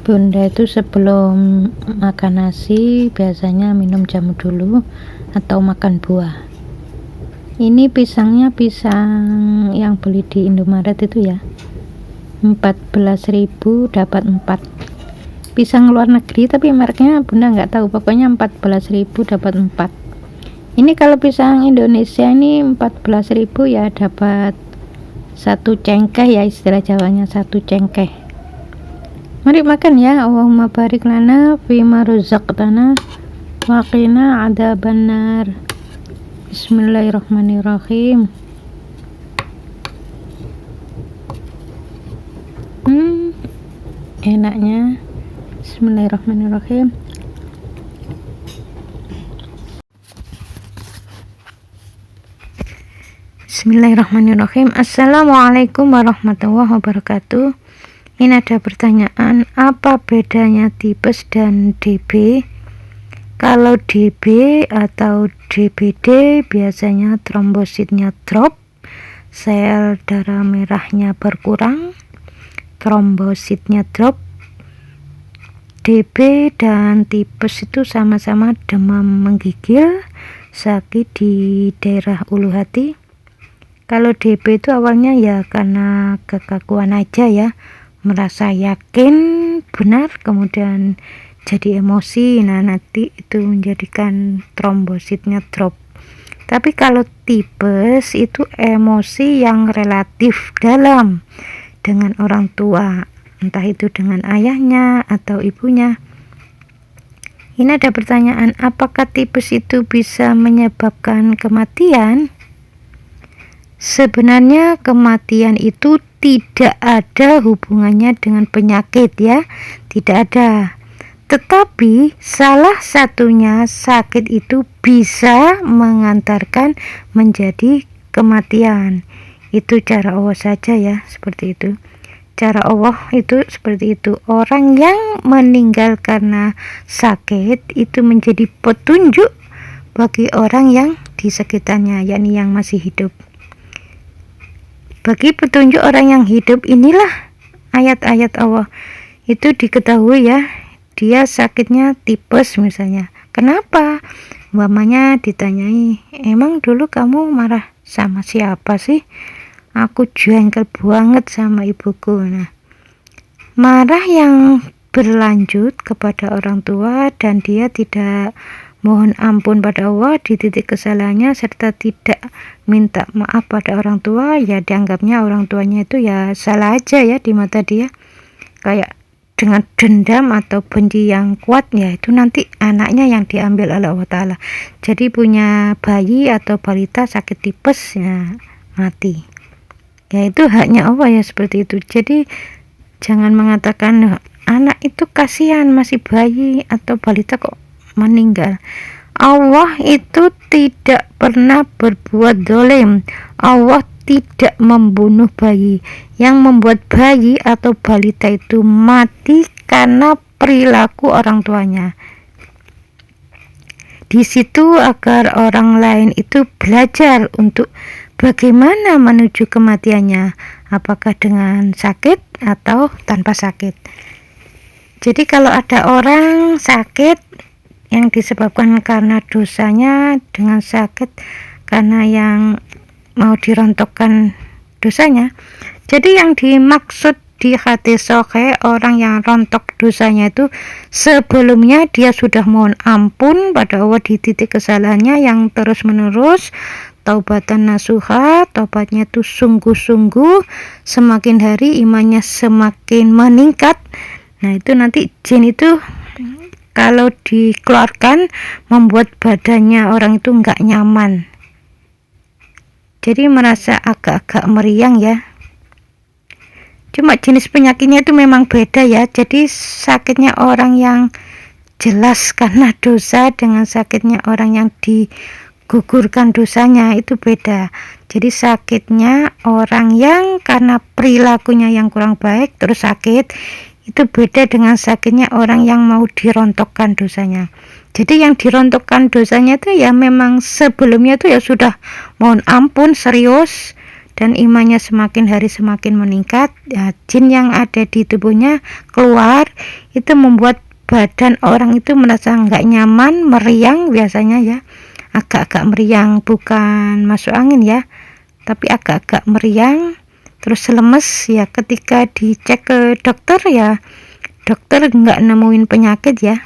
Bunda itu sebelum makan nasi biasanya minum jamu dulu atau makan buah. Ini pisangnya pisang yang beli di Indomaret itu ya, 14.000 dapat 4. Pisang luar negeri tapi mereknya Bunda nggak tahu, pokoknya 14.000 dapat 4. Ini kalau pisang Indonesia ini 14.000 ya dapat 1 cengkeh ya, istilah Jawanya 1 cengkeh. Mari makan ya. Allahumma barik lana fima razaqtana wa qina adzabannar. Bismillahirrahmanirrahim. Enaknya. Bismillahirrahmanirrahim. Bismillahirrahmanirrahim. Assalamualaikum warahmatullahi wabarakatuh. Ini ada pertanyaan, apa bedanya tipes dan DB? Kalau DB atau DBD biasanya trombositnya drop, sel darah merahnya berkurang, trombositnya drop. DB dan tipes itu sama-sama demam menggigil, sakit di daerah ulu hati. Kalau DB itu awalnya ya karena kekakuan aja ya, merasa yakin benar, kemudian jadi emosi, nah nanti itu menjadikan trombositnya drop. Tapi kalau tipes itu emosi yang relatif dalam dengan orang tua, entah itu dengan ayahnya atau ibunya. Ini ada pertanyaan, apakah tipes itu bisa menyebabkan kematian? Sebenarnya kematian itu tidak ada hubungannya dengan penyakit ya, tidak ada. Tetapi salah satunya sakit itu bisa mengantarkan menjadi kematian. Itu cara Allah saja ya, seperti itu. Cara Allah itu seperti itu. Orang yang meninggal karena sakit itu menjadi petunjuk bagi orang yang di sekitarnya, yakni yang masih hidup. Bagi petunjuk orang yang hidup inilah ayat-ayat Allah itu diketahui ya, dia sakitnya tipes misalnya. Kenapa? Umpamanya ditanyai, emang dulu kamu marah sama siapa sih? Aku jengkel banget sama ibuku. Nah, marah yang berlanjut kepada orang tua dan dia tidak mohon ampun pada Allah di titik kesalahannya serta tidak minta maaf pada orang tua, ya dianggapnya orang tuanya itu ya salah aja ya di mata dia. Kayak dengan dendam atau benci yang kuat, ya itu nanti anaknya yang diambil oleh Allah Ta'ala. Jadi punya bayi atau balita sakit tipes ya mati, ya itu haknya Allah ya, seperti itu. Jadi jangan mengatakan anak itu kasihan masih bayi atau balita kok meninggal. Allah itu tidak pernah berbuat zalim. Allah tidak membunuh bayi. Yang membuat bayi atau balita itu mati karena perilaku orang tuanya. Di situ agar orang lain itu belajar untuk bagaimana menuju kematiannya, apakah dengan sakit atau tanpa sakit. Jadi kalau ada orang sakit yang disebabkan karena dosanya, dengan sakit karena yang mau dirontokkan dosanya. Jadi yang dimaksud di hadis sahih, orang yang rontok dosanya itu sebelumnya dia sudah mohon ampun pada Allah di titik kesalahannya yang terus menerus, taubatan nasuha, taubatnya itu sungguh-sungguh, semakin hari imannya semakin meningkat. Nah itu nanti jin itu kalau dikeluarkan membuat badannya orang itu nggak nyaman, jadi merasa agak-agak meriang ya. Cuma jenis penyakitnya itu memang beda ya. Jadi sakitnya orang yang jelas karena dosa dengan sakitnya orang yang digugurkan dosanya itu beda. Jadi sakitnya orang yang karena perilakunya yang kurang baik terus sakit, itu beda dengan sakitnya orang yang mau dirontokkan dosanya. Jadi yang dirontokkan dosanya itu ya memang sebelumnya itu ya sudah mohon ampun serius dan imannya semakin hari semakin meningkat, ya, jin yang ada di tubuhnya keluar, itu membuat badan orang itu merasa nggak nyaman, meriang biasanya ya, agak-agak meriang, bukan masuk angin ya, tapi agak-agak meriang, terus lemes ya. Ketika dicek ke dokter ya, dokter nggak nemuin penyakit ya,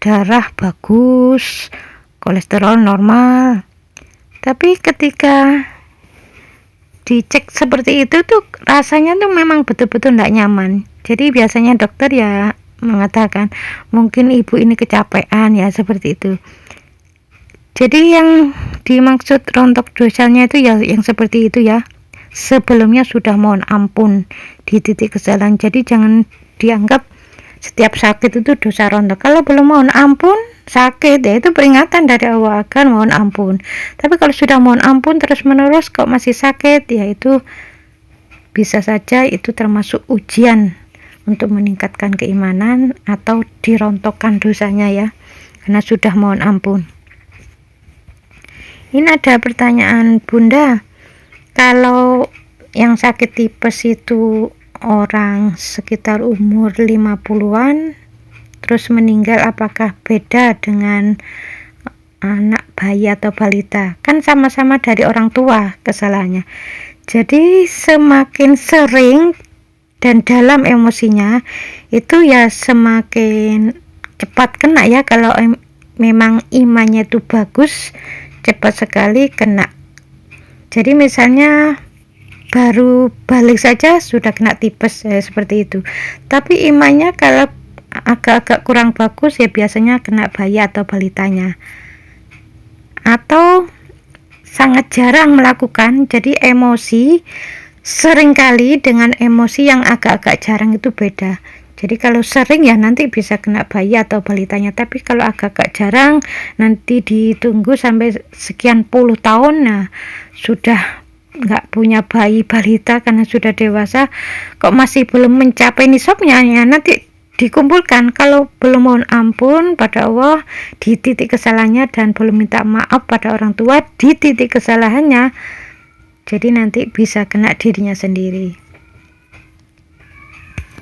darah bagus, kolesterol normal. Tapi ketika dicek seperti itu tuh rasanya tuh memang betul-betul nggak nyaman. Jadi biasanya dokter ya mengatakan mungkin ibu ini kecapean ya, seperti itu. Jadi yang dimaksud rontok dosanya itu ya yang seperti itu ya, sebelumnya sudah mohon ampun di titik kesalahan. Jadi jangan dianggap setiap sakit itu dosa rontok. Kalau belum mohon ampun sakit ya itu peringatan dari Allah akan mohon ampun. Tapi kalau sudah mohon ampun terus menerus kok masih sakit, ya itu bisa saja itu termasuk ujian untuk meningkatkan keimanan atau dirontokkan dosanya ya, karena sudah mohon ampun. Ini ada pertanyaan, Bunda, kalau yang sakit tipes itu orang sekitar umur 50-an terus meninggal, apakah beda dengan anak bayi atau balita? Kan sama-sama dari orang tua kesalahannya. Jadi semakin sering dan dalam emosinya itu ya semakin cepat kena ya. Kalau memang imannya itu bagus, cepat sekali kena. Jadi misalnya baru balik saja sudah kena tipes seperti itu. Tapi imannya kalau agak-agak kurang bagus ya biasanya kena bayi atau balitanya, atau sangat jarang melakukan. Jadi emosi seringkali dengan emosi yang agak-agak jarang itu beda. Jadi kalau sering ya nanti bisa kena bayi atau balitanya, tapi kalau agak-agak jarang nanti ditunggu sampai sekian puluh tahun, nah sudah nggak punya bayi balita karena sudah dewasa kok masih belum mencapai nisabnya, ya nanti dikumpulkan. Kalau belum mohon ampun pada Allah di titik kesalahannya dan belum minta maaf pada orang tua di titik kesalahannya, jadi nanti bisa kena dirinya sendiri.